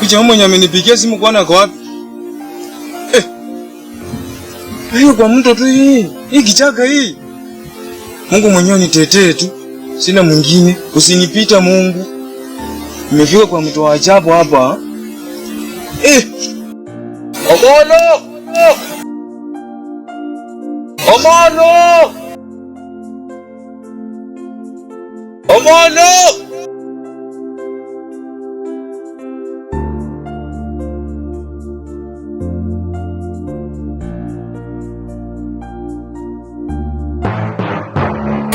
picha mwenye amenipigia simu kwa nako wapi? Hiyo kwa mto tu hii. Hii kichaka hii. Mungu mwenyewe nitetee tu. Sina mwingine. Usinipita Mungu. Nimefika kwa mto wa ajabu hapa. Omolo! Omolo! Omolo!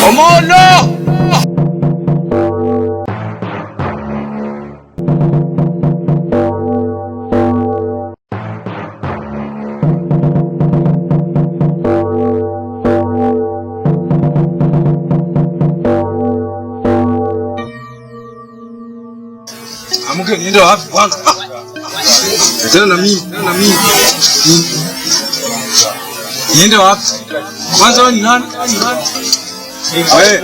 Omolo! Amuke niende wapi kwanza? Tena na mimi. Niende wapi? Kwanza wewe ni nani? Wewe.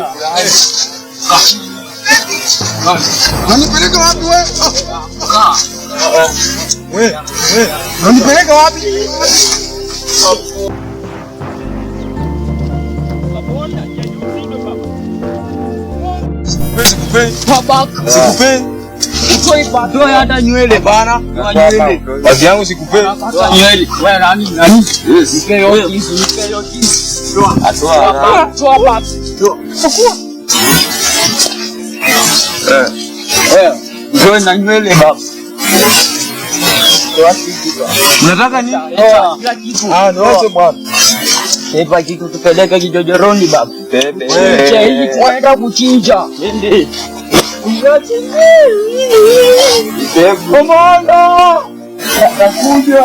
Unanipeleka wapi wewe? Wewe. Unanipeleka wapi? Sikupe. Utoi pato hata nywele bana. Nywele. Baadhi yangu sikupe. Nywele. Wewe nani? Nipe yote. Atoa. Ndio na nywele baba. Unataka nini? Kila kitu. Ndio bwana. Hepa kitu tupeleke kijojoroni baba. Bebe. Wewe unaenda kuchinja. Nende. Komanda! Nakuja!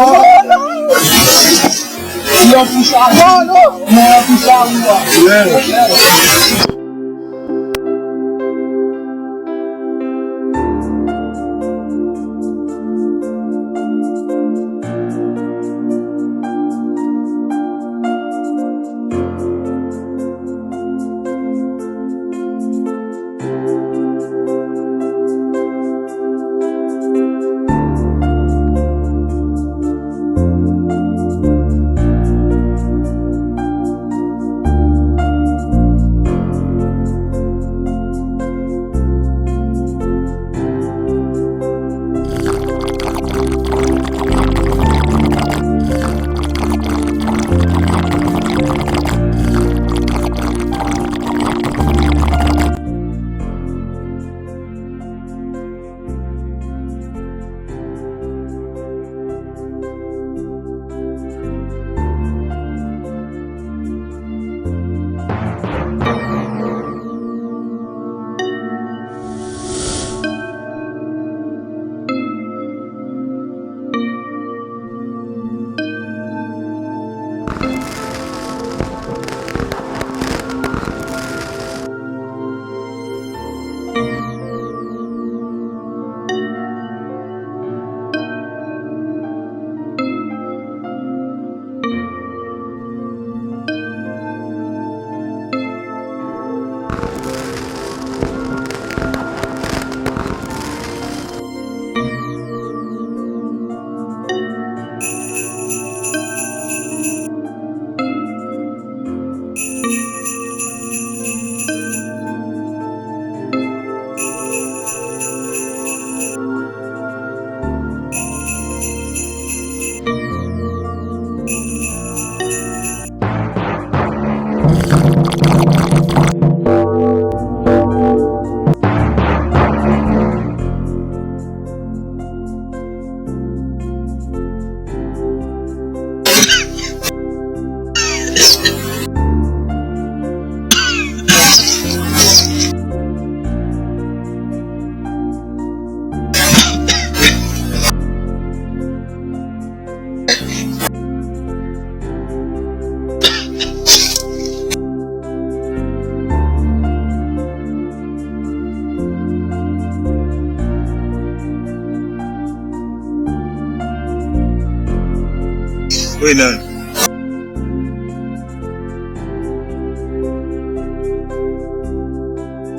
Wewe nani?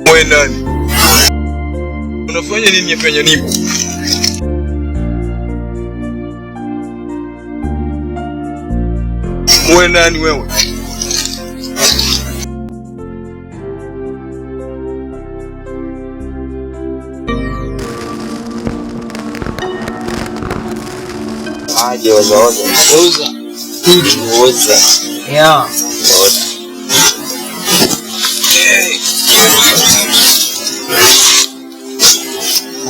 Wewe nani? Unafanya nini penye nipo? Wewe nani wewe? Aje oza. Yeah.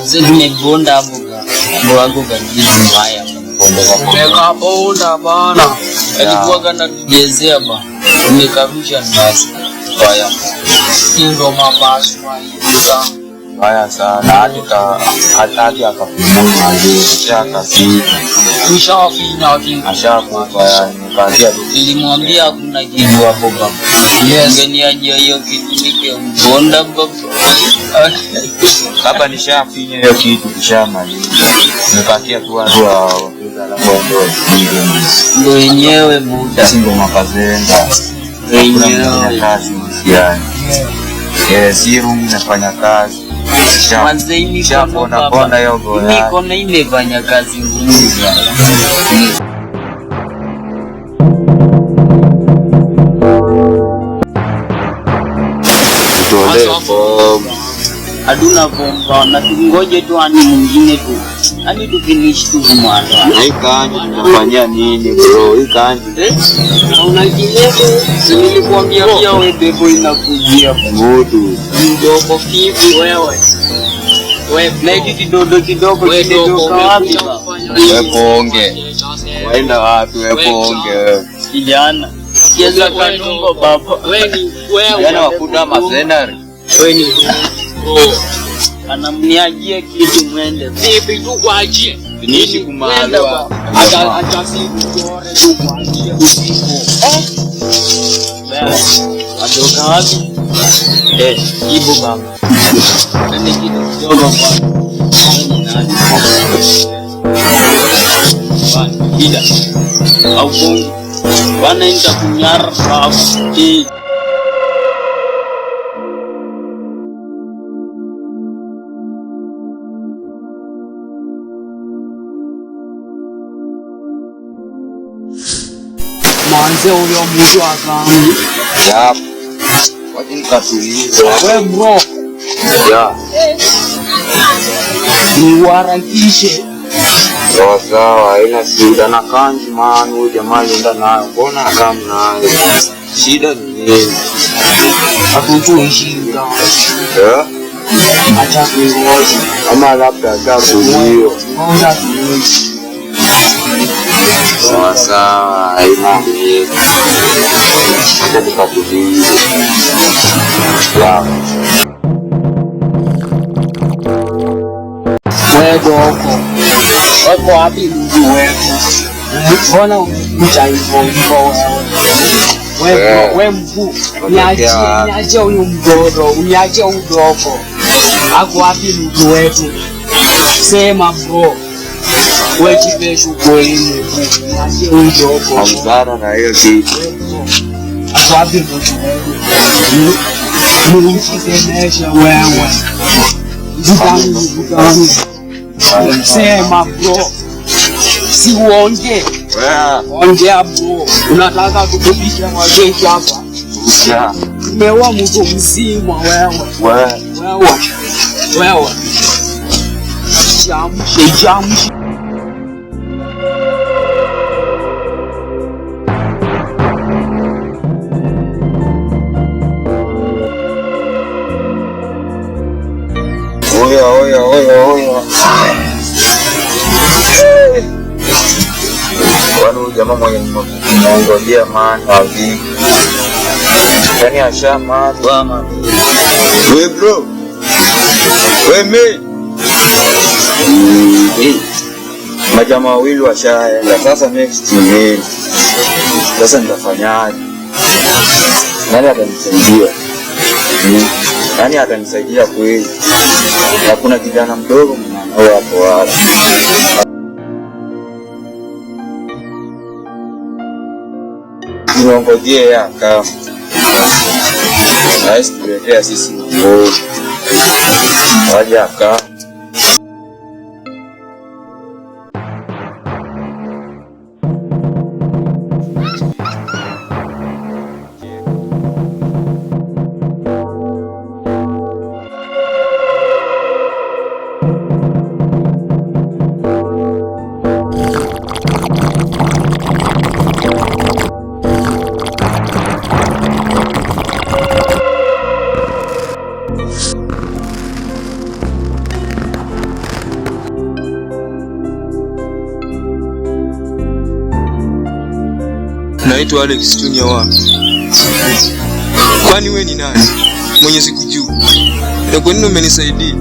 Mzee nimebonda hapo wangu gani mbaya. Umeka bonda bana. Alikuwa kana tujezea ba. Umekamisha nasi. Haya. Ndio mapasu haya. Haya sana hata akapumua akafika. Tushafika ashakufa nikaambia nilimwambia kuna kitu hapo baba. Ngeniaje hiyo kitu nikembonda baba. Baba nishafinya hiyo kitu kishamaliza. Nimepatia tu watu hao ndio wenyewe muda singo makazenga. Wenyewe kazi msiani. Siru nafanya kazi. Ponda yogo. Niko na imefanya kazi ngumu. Aduna bomba na tungoje tu ani mwingine tu. Ani tu finish tu mwana. Kanji tunafanya nini bro? Hii kanji. Unajielewa? Nilikwambia pia wewe bebo inakujia moto. Ndogo kipi wewe? Wewe play kidogo wapi? Wewe ponge. Waenda wapi wewe ponge? Kijana. Kiasi kanungo baba. Wewe yana wakuta masenari. Wewe ni anamniajia kitu mwende. Vipi tu kuachie? Finishi kumalwa. Acha siku bora tu kuachie usiku. Adoka wapi? Ibu baba. Nani kidogo kwa. Nani? Bana, ida. Au bongo. Bana nitakunyara baba. Manze huyo mtu akamu. Yap. Waje nikatulize. Wewe bro. Ya. Niwarakishe. Sawa, haina shida na kanji maana huyu jamaa nenda nayo. Mbona kama nayo? Shida ni nini? Hakujui shida. Acha kuiosha. Ama labda atakuliyo. Mbona tuishi? Sawa, haina shida. Acha tukatulize. Wewe doko. Wako wapi mtu wewe? Mbona umekuja hivyo wewe mkuu? Niache huyu mdogo, uniache udoko. Ako wapi mtu wetu? Sema bro. Wewe chipesho kweli mkuu. Niache huyu doko. Amzara na hiyo kitu. Ako wapi mtu wetu? Mnisemesha wewe. Mtani. Sema bro. Si uonge. Ongea bro. Unataka kutupisha majeshi hapa. Umeua mtu mzima wewe. Wewe. Jamshi. Oya. Wanu jamaa mwenye mongojea maana vipi? Yaani ashama bwana. Wewe bro. Wewe mimi. Majamaa wawili washaenda. Sasa next ni sasa nitafanyaje? Nani atanisaidia? Nani atanisaidia kweli? Na kuna kijana mdogo mwanao hapo. Niongojee ya kama. Nice tuletea sisi mdogo. Waje aka. naitwa Alex Junior wa. Kwani wewe ni nani? Mwenye sikujua. Na kwa nini umenisaidia?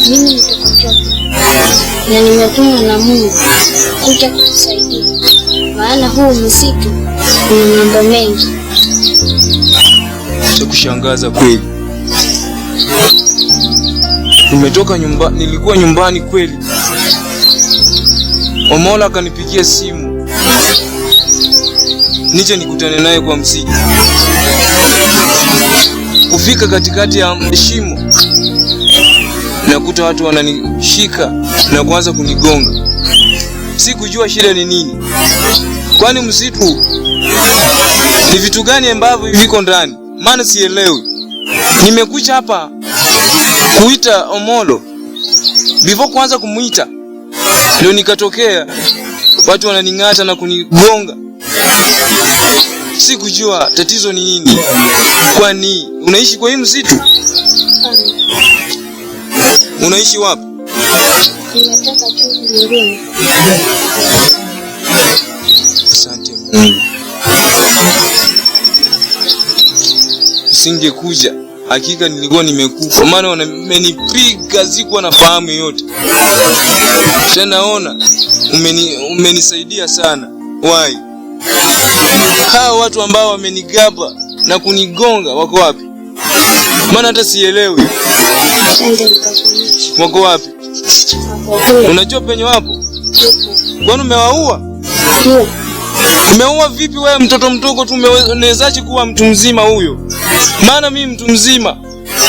Mimi nitakutoka. Na nimetumwa na Mungu kuja kukusaidia. Maana huu msitu una mambo mengi. Cha kushangaza kweli. Nimetoka nyumbani, nilikuwa nyumbani kweli. Omola akanipigia simu. Nije nikutane naye kwa msitu. Kufika katikati ya shimo, nakuta watu wananishika na kuanza kunigonga. Sikujua shida ni nini. Kwani msitu ni vitu gani ambavyo viko ndani? Maana sielewi. Nimekuja hapa kuita Omolo. Before kuanza kumuita, ndio nikatokea watu wananing'ata na kunigonga. Sikujua tatizo ni nini. Kwani unaishi kwa hii msitu? Unaishi wapi? Nimetoka tu nyumbani. Asante Mungu. Singekuja, hakika nilikuwa nimekufa. Maana wamenipiga sikuwa na fahamu yote. Tena ona, umenisaidia sana. Why? Hao watu ambao wamenigaba na kunigonga wako wapi? Maana hata sielewi. Wako wapi? Unajua penye wapo? Kwani umewaua? Ndio. Umeua vipi wewe mtoto mdogo tu unawezaje kuwa mtu mzima huyo? Maana mimi mtu mzima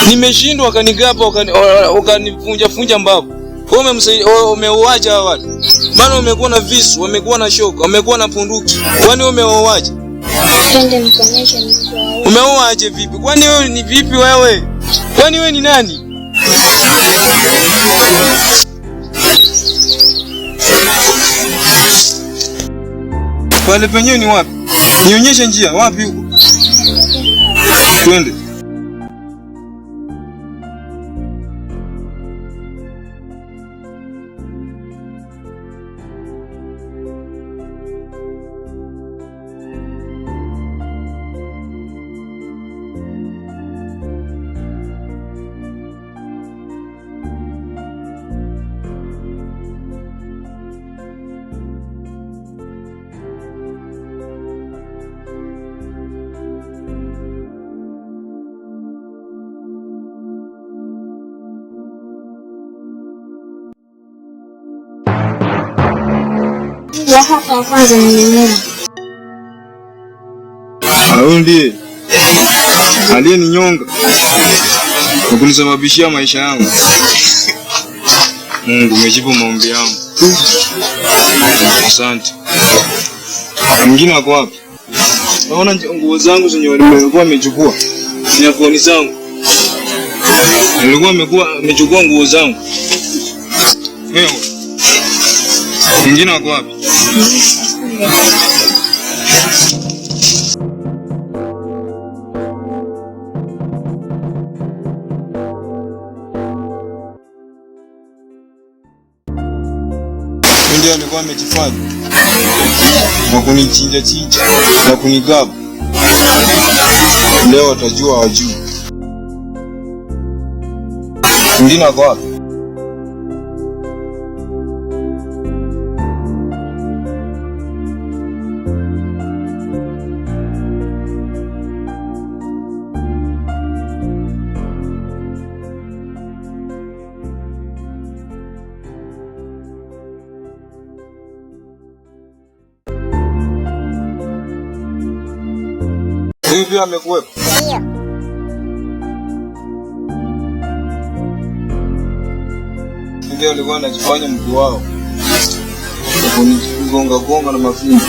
nimeshindwa kanigapa ukanifunja mbavu. Wewe umeuaje hawa watu? Maana umekuwa na visu, wamekuwa na shoka, wamekuwa na punduki. Kwani umeuaje? Twende mkonesha nikuwa. Umeuaje vipi? Kwani wewe ni vipi wewe? Kwani wewe ni nani? Pale penyewe ni wapi? Nionyeshe njia, wapi huko? Twende. Ya hapa kwanza nimeona. Huyu ndiye aliyeninyonga na kunisababishia maisha yangu. Mungu umejibu maombi yangu. Asante. Mwingine wako wapi? Naona nguo zangu zenye walikuwa wamechukua. Nyakoni zangu. Walikuwa wamechukua nguo zangu. Wewe. Mwingine wako wapi? Ndio alikuwa amejifanya na kunichinja na kunigaba. Leo atajua wajui. Mwingine wako wapi? Hivi amekuwepo? Ndio. Ndio alikuwa anajifanya mtu wao. Kunigonga na mafundi.